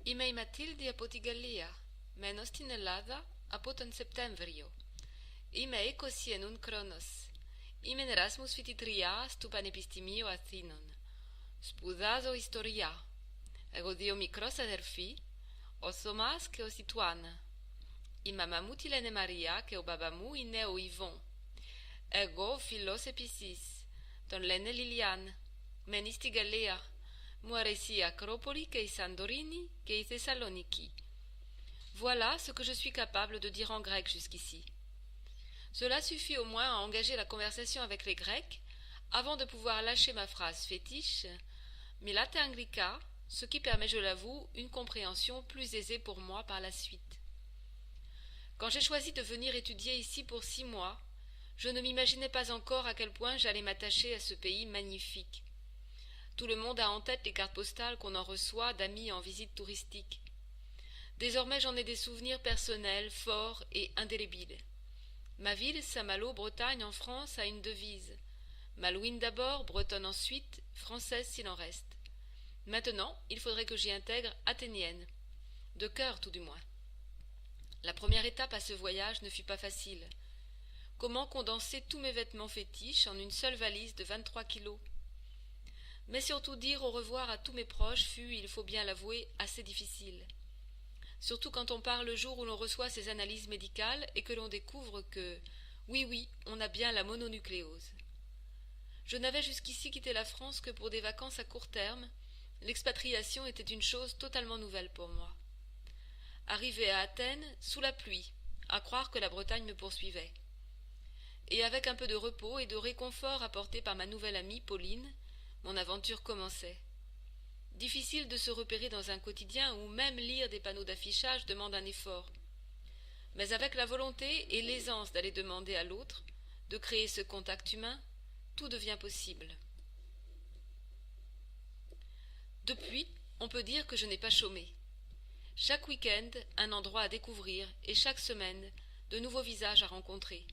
Imei Matilde apoti Gallia, men ostinellada apoton septembrio. Imei cosien un chronos. Imen Erasmus fititria stupan epistimio Athinon. Spudazo historia. Ego dio micros aderfi, osomas que osituana. Imama mutilene Maria que obabamu ineo Yvon. Ego philos episis, ton lene Liliane, menisti Galea, muaresi Acropoli que Sandorini que Thessaloniki. Voilà ce que je suis capable de dire en grec jusqu'ici. Cela suffit au moins à engager la conversation avec les Grecs, avant de pouvoir lâcher ma phrase fétiche, Milate Anglica, ce qui permet, je l'avoue, une compréhension plus aisée pour moi par la suite. Quand j'ai choisi de venir étudier ici pour 6 mois, je ne m'imaginais pas encore à quel point j'allais m'attacher à ce pays magnifique. Tout le monde a en tête les cartes postales qu'on en reçoit d'amis en visite touristique. Désormais j'en ai des souvenirs personnels, forts et indélébiles. Ma ville, Saint-Malo, Bretagne, en France, a une devise. Malouine d'abord, bretonne ensuite, française s'il en reste. Maintenant, il faudrait que j'y intègre athénienne. De cœur, tout du moins. La première étape à ce voyage ne fut pas facile. Comment condenser tous mes vêtements fétiches en une seule valise de 23 kilos? Mais surtout dire au revoir à tous mes proches fut, il faut bien l'avouer, assez difficile. Surtout quand on part le jour où l'on reçoit ces analyses médicales et que l'on découvre que, oui, on a bien la mononucléose. Je n'avais jusqu'ici quitté la France que pour des vacances à court terme. L'expatriation était une chose totalement nouvelle pour moi. Arrivé à Athènes, sous la pluie, à croire que la Bretagne me poursuivait. Et avec un peu de repos et de réconfort apporté par ma nouvelle amie, Pauline, mon aventure commençait. Difficile de se repérer dans un quotidien où même lire des panneaux d'affichage demande un effort. Mais avec la volonté et l'aisance d'aller demander à l'autre, de créer ce contact humain, tout devient possible. Depuis, on peut dire que je n'ai pas chômé. Chaque week-end, un endroit à découvrir et chaque semaine, de nouveaux visages à rencontrer.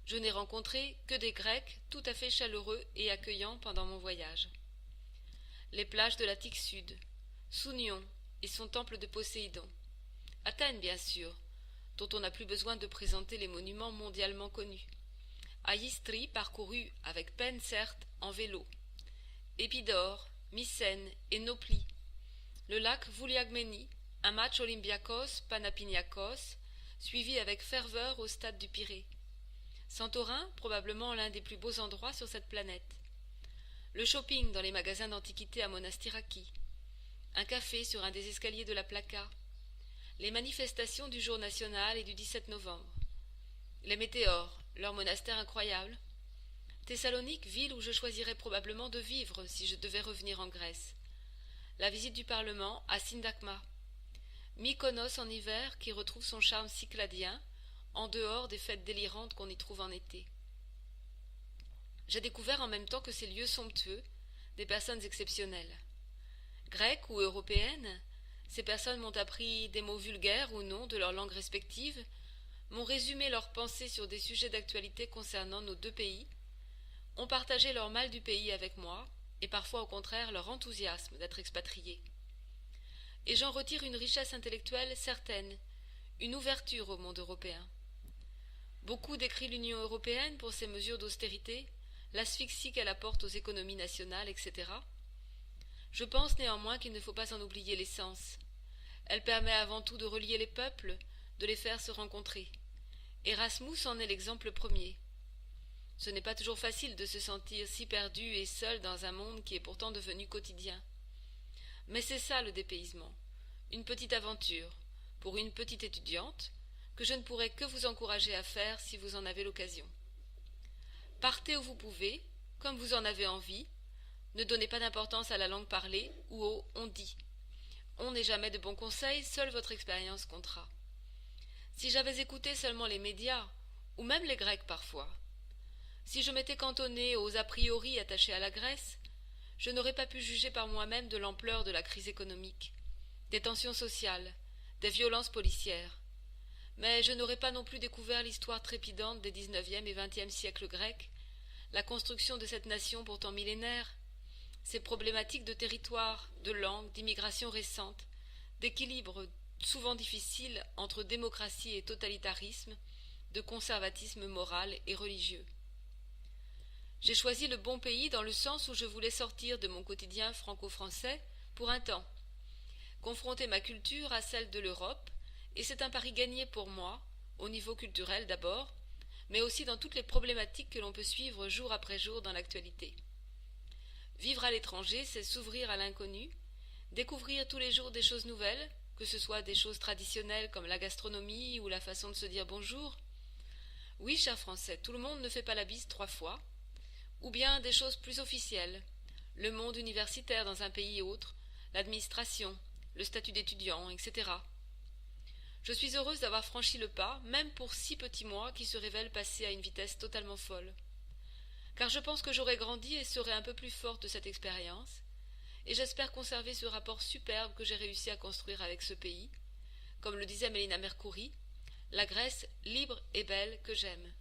Je n'ai rencontré que des Grecs tout à fait chaleureux et accueillants pendant mon voyage. Les plages de l'Attique Sud, Sounion et son temple de Poséidon, Athènes bien sûr, dont on n'a plus besoin de présenter les monuments mondialement connus, Aïstri parcouru avec peine certes en vélo, Épidore, Mycène et Nauplie, le lac Vouliagménie, un match Olympiakos-Panathinaikos, suivi avec ferveur au stade du Pirée, Santorin, probablement l'un des plus beaux endroits sur cette planète, le shopping dans les magasins d'antiquités à Monastiraki, un café sur un des escaliers de la Plaka, les manifestations du jour national et du 17 novembre, les météores, leur monastère incroyable, Thessalonique, ville où je choisirais probablement de vivre si je devais revenir en Grèce, la visite du Parlement à Syndagma, Mykonos en hiver qui retrouve son charme cycladien en dehors des fêtes délirantes qu'on y trouve en été. J'ai découvert en même temps que ces lieux somptueux des personnes exceptionnelles. Grecques ou européennes, ces personnes m'ont appris des mots vulgaires ou non de leur langue respective, m'ont résumé leurs pensées sur des sujets d'actualité concernant nos deux pays, ont partagé leur mal du pays avec moi, et parfois au contraire leur enthousiasme d'être expatriés. Et j'en retire une richesse intellectuelle certaine, une ouverture au monde européen. Beaucoup décrient l'Union européenne pour ses mesures d'austérité, l'asphyxie qu'elle apporte aux économies nationales, etc. Je pense néanmoins qu'il ne faut pas en oublier l'essence. Elle permet avant tout de relier les peuples, de les faire se rencontrer. Erasmus en est l'exemple premier. Ce n'est pas toujours facile de se sentir si perdu et seul dans un monde qui est pourtant devenu quotidien. Mais c'est ça le dépaysement, une petite aventure, pour une petite étudiante, que je ne pourrais que vous encourager à faire si vous en avez l'occasion. Partez où vous pouvez, comme vous en avez envie, ne donnez pas d'importance à la langue parlée ou au « on dit ». On n'est jamais de bons conseils, seule votre expérience comptera. Si j'avais écouté seulement les médias, ou même les Grecs parfois, si je m'étais cantonné aux a priori attachés à la Grèce, je n'aurais pas pu juger par moi-même de l'ampleur de la crise économique, des tensions sociales, des violences policières. Mais je n'aurais pas non plus découvert l'histoire trépidante des XIXe et XXe siècles grecs, la construction de cette nation pourtant millénaire, ses problématiques de territoire, de langue, d'immigration récente, d'équilibre souvent difficile entre démocratie et totalitarisme, de conservatisme moral et religieux. J'ai choisi le bon pays dans le sens où je voulais sortir de mon quotidien franco-français pour un temps, confronter ma culture à celle de l'Europe, et c'est un pari gagné pour moi, au niveau culturel d'abord, mais aussi dans toutes les problématiques que l'on peut suivre jour après jour dans l'actualité. Vivre à l'étranger, c'est s'ouvrir à l'inconnu, découvrir tous les jours des choses nouvelles, que ce soit des choses traditionnelles comme la gastronomie ou la façon de se dire bonjour. Oui, cher Français, tout le monde ne fait pas la bise 3 fois. Ou bien des choses plus officielles, le monde universitaire dans un pays autre, l'administration, le statut d'étudiant, etc. Je suis heureuse d'avoir franchi le pas, même pour 6 petits mois qui se révèlent passer à une vitesse totalement folle. Car je pense que j'aurai grandi et serai un peu plus forte de cette expérience, et j'espère conserver ce rapport superbe que j'ai réussi à construire avec ce pays, comme le disait Mélina Mercouri, la Grèce libre et belle que j'aime.